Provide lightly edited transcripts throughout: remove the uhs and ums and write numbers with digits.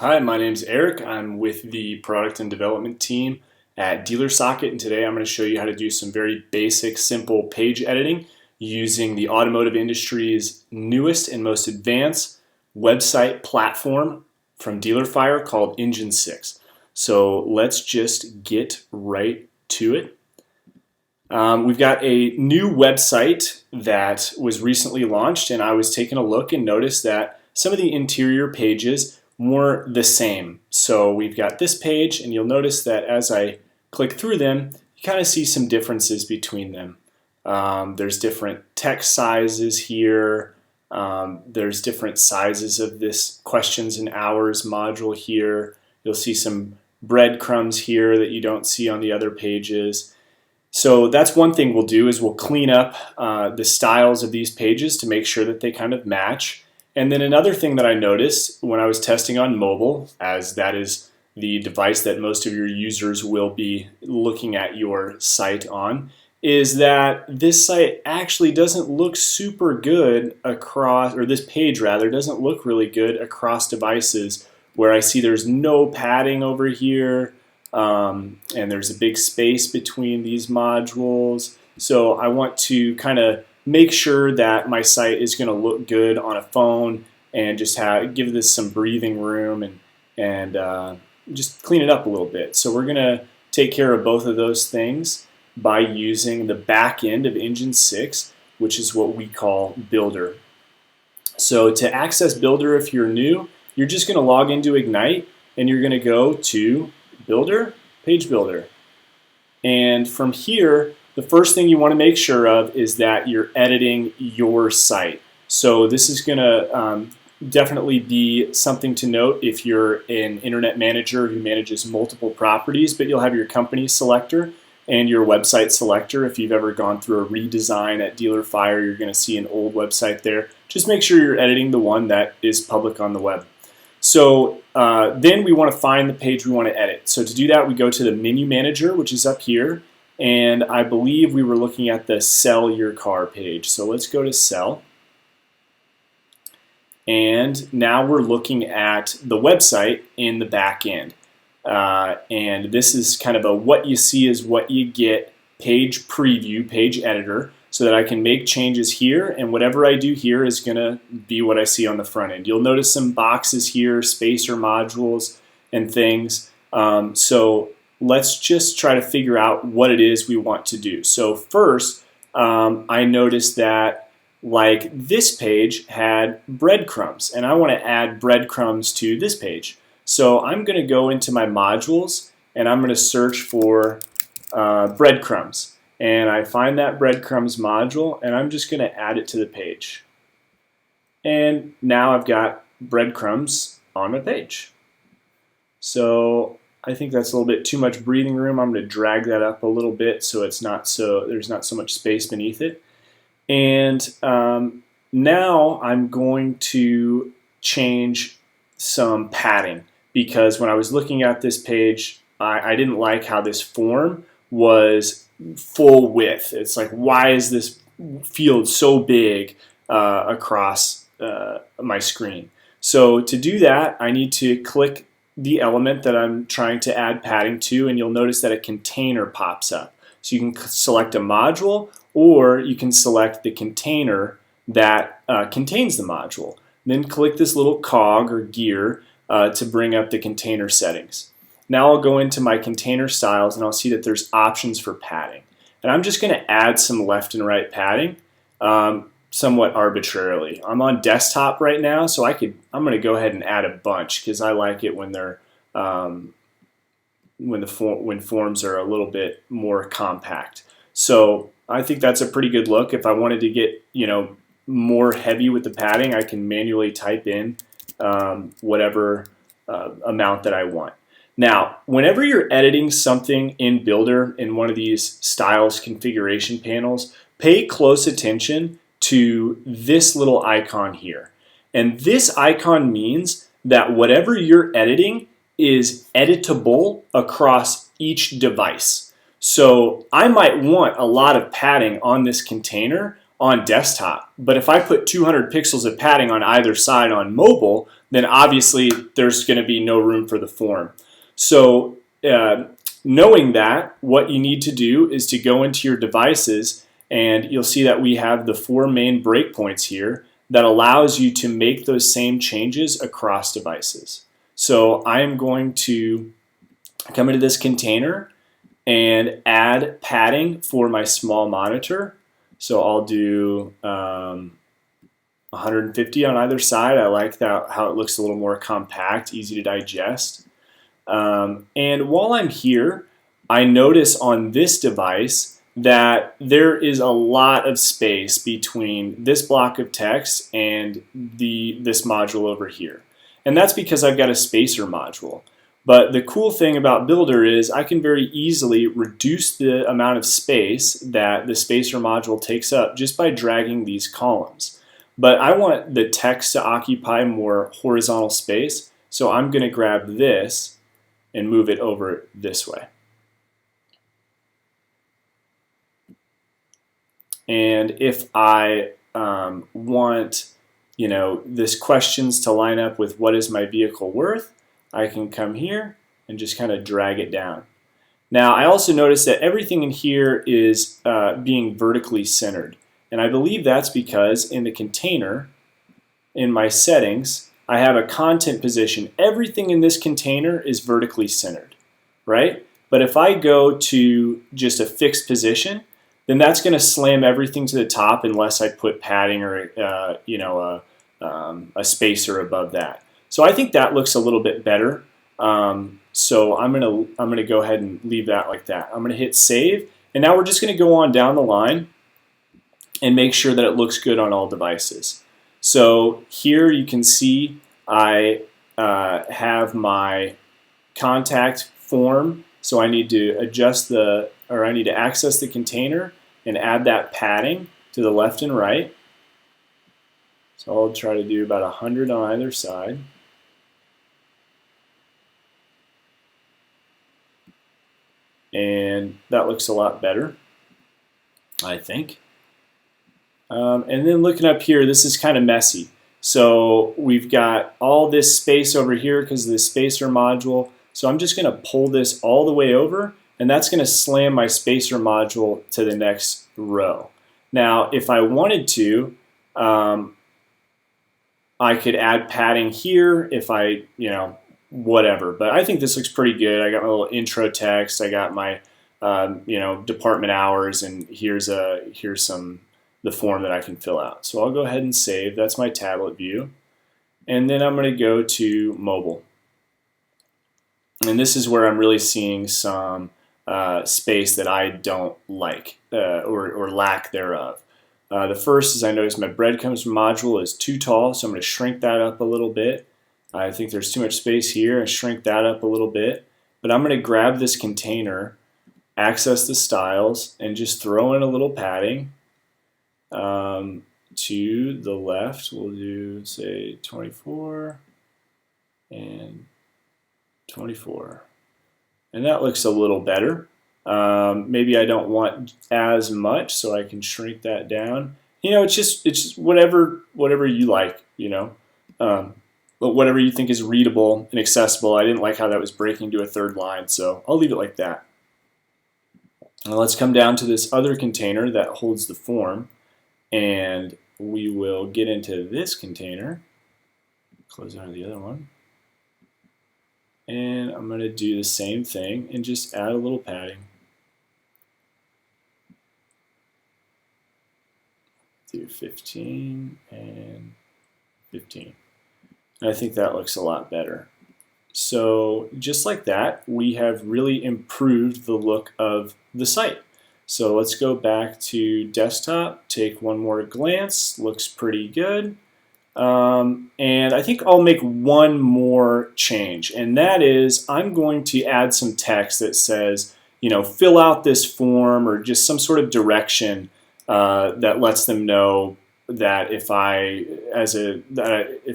Hi, my name's Eric. I'm with the product and development team at DealerSocket, and today I'm going to show you how to do some very basic, simple page editing using the automotive industry's newest and most advanced website platform from DealerFire called Engine 6. So let's just get right to it. We've got a new website that was recently launched, and I was taking a look and noticed that some of the interior pages more the same. So we've got this page, and you'll notice that as I click through them, you kind of see some differences between them. There's different text sizes here. There's different sizes of this questions and hours module here. You'll see some breadcrumbs here that you don't see on the other pages. So that's one thing we'll do is we'll clean up the styles of these pages to make sure that they kind of match. And then another thing that I noticed when I was testing on mobile, as that is the device that most of your users will be looking at your site on, is that this site actually doesn't look super good across, or this page rather, doesn't look really good across devices, where I see there's no padding over here, and there's a big space between these modules. So I want to kind of make sure that my site is going to look good on a phone and just give this some breathing room and just clean it up a little bit. So we're going to take care of both of those things by using the back end of Engine 6, which is what we call Builder. So to access Builder, if you're new, you're just going to log into Ignite and you're going to go to Builder, Page Builder. And from here, the first thing you want to make sure of is that you're editing your site. So this is going to definitely be something to note if you're an internet manager who manages multiple properties, but you'll have your company selector and your website selector. If you've ever gone through a redesign at DealerFire, you're going to see an old website there. Just make sure you're editing the one that is public on the web. So then we want to find the page we want to edit. So to do that, we go to the menu manager, which is up here. And I believe we were looking at the Sell Your Car page. So let's go to Sell. And now we're looking at the website in the back end. And this is kind of a what you see is what you get page preview, page editor, so that I can make changes here. And whatever I do here is going to be what I see on the front end. You'll notice some boxes here, spacer modules and things. So let's just try to figure out what it is we want to do. So first, I noticed that like this page had breadcrumbs, and I want to add breadcrumbs to this page. So I'm going to go into my modules, and I'm going to search for breadcrumbs. And I find that breadcrumbs module, and I'm just going to add it to the page. And now I've got breadcrumbs on my page. So I think that's a little bit too much breathing room. I'm going to drag that up a little bit so there's not so much space beneath it. And now I'm going to change some padding, because when I was looking at this page, I didn't like how this form was full width. It's like, why is this field so big across my screen? So to do that, I need to click the element that I'm trying to add padding to, and you'll notice that a container pops up. So you can select a module, or you can select the container that contains the module. Then click this little cog or gear to bring up the container settings. Now I'll go into my container styles, and I'll see that there's options for padding. And I'm just going to add some left and right padding somewhat arbitrarily. I'm on desktop right now, so I'm going to go ahead and add a bunch, because I like it when they're when forms are a little bit more compact. So I think that's a pretty good look. If I wanted to get more heavy with the padding, I can manually type in whatever amount that I want. Now, whenever you're editing something in Builder in one of these styles configuration panels, pay close attention to this little icon here. And this icon means that whatever you're editing is editable across each device. So I might want a lot of padding on this container on desktop, but if I put 200 pixels of padding on either side on mobile, then obviously there's going to be no room for the form. So knowing that, what you need to do is to go into your devices, and you'll see that we have the 4 main breakpoints here that allows you to make those same changes across devices. So I am going to come into this container and add padding for my small monitor. So I'll do 150 on either side. I like that, how it looks a little more compact, easy to digest. And while I'm here, I notice on this device that there is a lot of space between this block of text and this module over here. And that's because I've got a spacer module. But the cool thing about Builder is I can very easily reduce the amount of space that the spacer module takes up just by dragging these columns. But I want the text to occupy more horizontal space, so I'm going to grab this and move it over this way. And if I want, this questions to line up with what is my vehicle worth, I can come here and just kind of drag it down. Now I also notice that everything in here is being vertically centered. And I believe that's because in the container, in my settings, I have a content position. Everything in this container is vertically centered, right? But if I go to just a fixed position, then that's going to slam everything to the top unless I put padding or a spacer above that. So I think that looks a little bit better. So I'm gonna go ahead and leave that like that. I'm gonna hit save, and now we're just gonna go on down the line and make sure that it looks good on all devices. So here you can see I have my contact form. So I need to I need to access the container and add that padding to the left and right. So I'll try to do about 100 on either side. And that looks a lot better, I think. And then looking up here, this is kind of messy. So we've got all this space over here because of the spacer module. So I'm just going to pull this all the way over, and that's going to slam my spacer module to the next row. Now, if I wanted to, I could add padding here if I, whatever. But I think this looks pretty good. I got my little intro text. I got my, department hours, and here's the form that I can fill out. So I'll go ahead and save. That's my tablet view. And then I'm going to go to mobile. And this is where I'm really seeing some space that I don't like or lack thereof. The first is I notice my breadcrumbs module is too tall, so I'm going to shrink that up a little bit. I think there's too much space here, and shrink that up a little bit. But I'm going to grab this container, access the styles, and just throw in a little padding. To the left, we'll do, say, 24 and 24. And that looks a little better. Maybe I don't want as much, so I can shrink that down. It's just whatever you like, but whatever you think is readable and accessible. I didn't like how that was breaking to a third line, so I'll leave it like that. Now let's come down to this other container that holds the form, and we will get into this container. Close out the other one. And I'm going to do the same thing and just add a little padding. Do 15 and 15. And I think that looks a lot better. So just like that, we have really improved the look of the site. So let's go back to desktop, take one more glance, looks pretty good. And I think I'll make one more change, and that is I'm going to add some text that says, fill out this form, or just some sort of direction that lets them know that if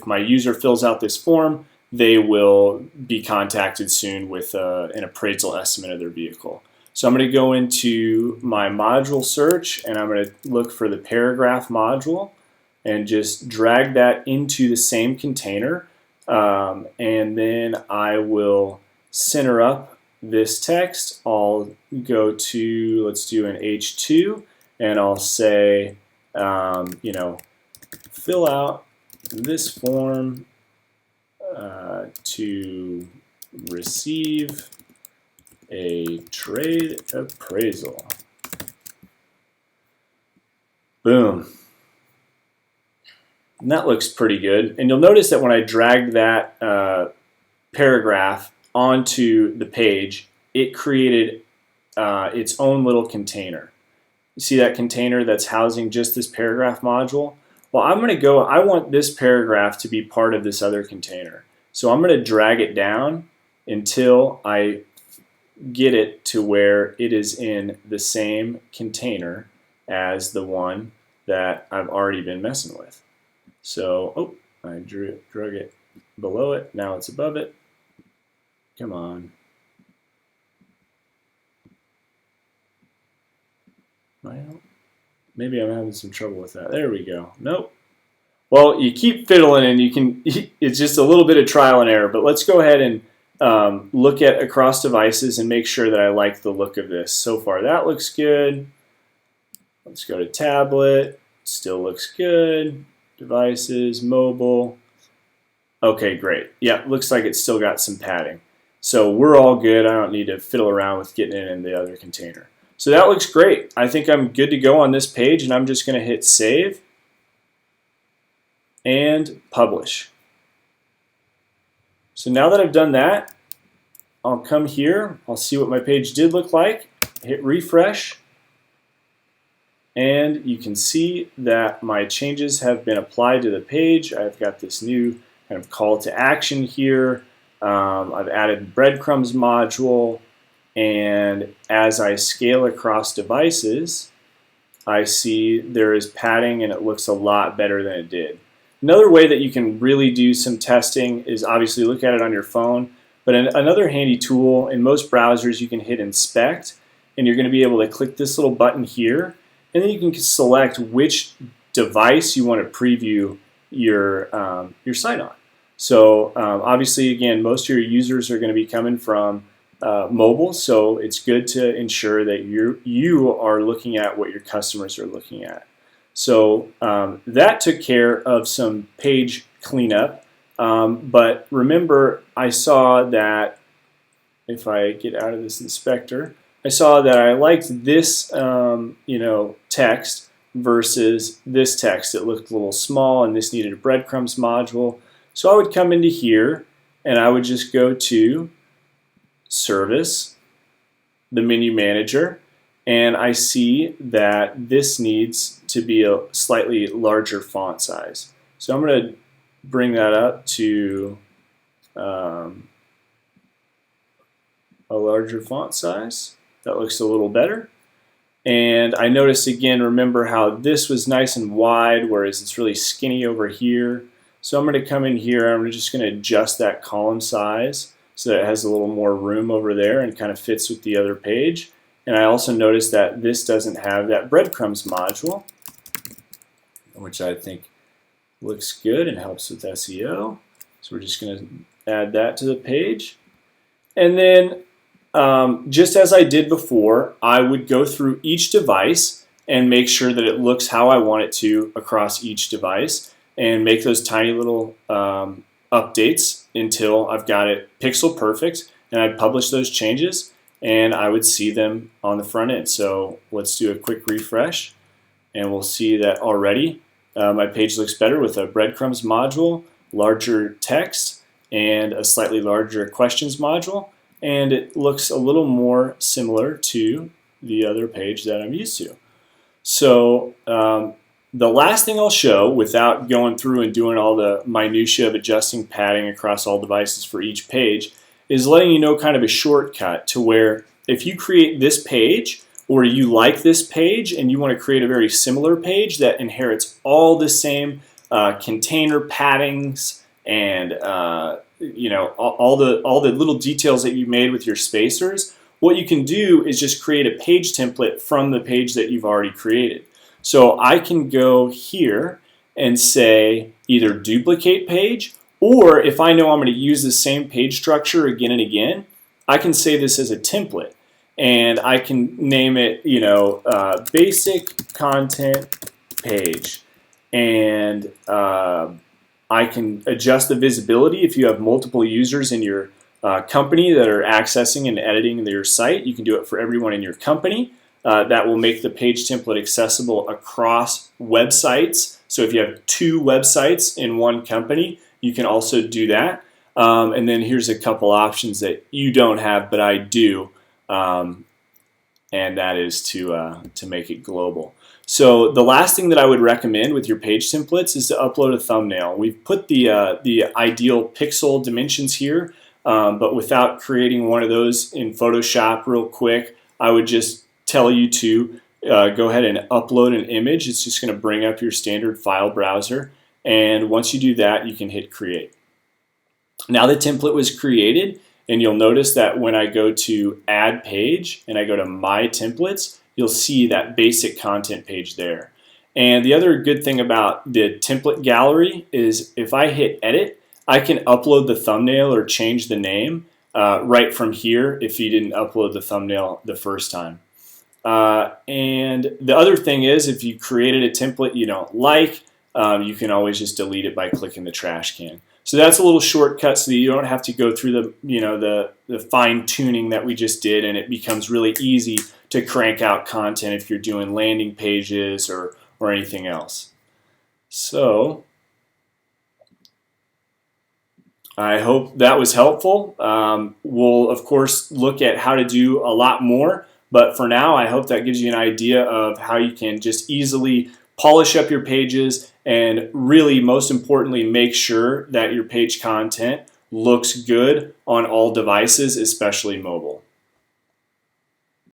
my user fills out this form, they will be contacted soon with an appraisal estimate of their vehicle. So I'm going to go into my module search, and I'm going to look for the paragraph module and just drag that into the same container. And then I will center up this text. I'll go to, let's do an H2, and I'll say, you know, fill out this form to receive a trade appraisal. Boom. And that looks pretty good. And you'll notice that when I dragged that paragraph onto the page, it created its own little container. You see that container that's housing just this paragraph module? Well, I'm going to go, I want this paragraph to be part of this other container. So I'm going to drag it down until I get it to where it is in the same container as the one that I've already been messing with. So, oh, I drug it below it. Now it's above it. Come on. Well, maybe I'm having some trouble with that. There we go. Nope. Well, you keep fiddling and you can, it's just a little bit of trial and error, but let's go ahead and look at across devices and make sure that I like the look of this. So far that looks good. Let's go to tablet. Still looks good. Devices, mobile. Okay, great. Yeah, looks like it's still got some padding. So we're all good. I don't need to fiddle around with getting it in the other container. So that looks great. I think I'm good to go on this page, and I'm just going to hit save and publish. So now that I've done that, I'll come here. I'll see what my page did look like. Hit refresh. And you can see that my changes have been applied to the page. I've got this new kind of call to action here. I've added breadcrumbs module. And as I scale across devices, I see there is padding and it looks a lot better than it did. Another way that you can really do some testing is obviously look at it on your phone. But another handy tool, in most browsers you can hit inspect, and you're going to be able to click this little button here. And then you can select which device you want to preview your site on. So obviously, again, most of your users are going to be coming from mobile, so it's good to ensure that you are looking at what your customers are looking at. So that took care of some page cleanup. But remember, I saw that if I get out of this inspector, I saw that I liked this, text versus this text. It looked a little small, and this needed a breadcrumbs module. So I would come into here, and I would just go to Service, the menu manager, and I see that this needs to be a slightly larger font size. So I'm going to bring that up to a larger font size. That looks a little better. And I noticed again, remember how this was nice and wide, whereas it's really skinny over here. So I'm going to come in here, I'm just going to adjust that column size so that it has a little more room over there and kind of fits with the other page. And I also noticed that this doesn't have that breadcrumbs module, which I think looks good and helps with SEO. So we're just going to add that to the page. And then just as I did before, I would go through each device and make sure that it looks how I want it to across each device and make those tiny little updates until I've got it pixel perfect, and I'd publish those changes and I would see them on the front end. So let's do a quick refresh and we'll see that already my page looks better with a breadcrumbs module, larger text, and a slightly larger questions module. And it looks a little more similar to the other page that I'm used to. So the last thing I'll show, without going through and doing all the minutia of adjusting padding across all devices for each page, is letting you know kind of a shortcut to where if you create this page or you like this page and you want to create a very similar page that inherits all the same container paddings and all the little details that you made with your spacers, what you can do is just create a page template from the page that you've already created. So I can go here and say either duplicate page, Or if I know I'm going to use the same page structure again and again, I can save this as a template. And I can name it, basic content page. And I can adjust the visibility if you have multiple users in your company that are accessing and editing your site. You can do it for everyone in your company. That will make the page template accessible across websites. So if you have 2 websites in one company, you can also do that. And then here's a couple options that you don't have, but I do. And that is to make it global. So the last thing that I would recommend with your page templates is to upload a thumbnail. We've put the ideal pixel dimensions here, but without creating one of those in Photoshop real quick, I would just tell you to go ahead and upload an image. It's just going to bring up your standard file browser, and once you do that, you can hit create. Now the template was created, and you'll notice that when I go to add page and I go to my templates, you'll see that basic content page there. And the other good thing about the template gallery is if I hit edit, I can upload the thumbnail or change the name right from here if you didn't upload the thumbnail the first time. And the other thing is, if you created a template you don't like, you can always just delete it by clicking the trash can. So that's a little shortcut so that you don't have to go through the fine tuning that we just did, and it becomes really easy to crank out content if you're doing landing pages or anything else. So I hope that was helpful. We'll of course look at how to do a lot more, but for now I hope that gives you an idea of how you can just easily polish up your pages and really, most importantly, make sure that your page content looks good on all devices, especially mobile.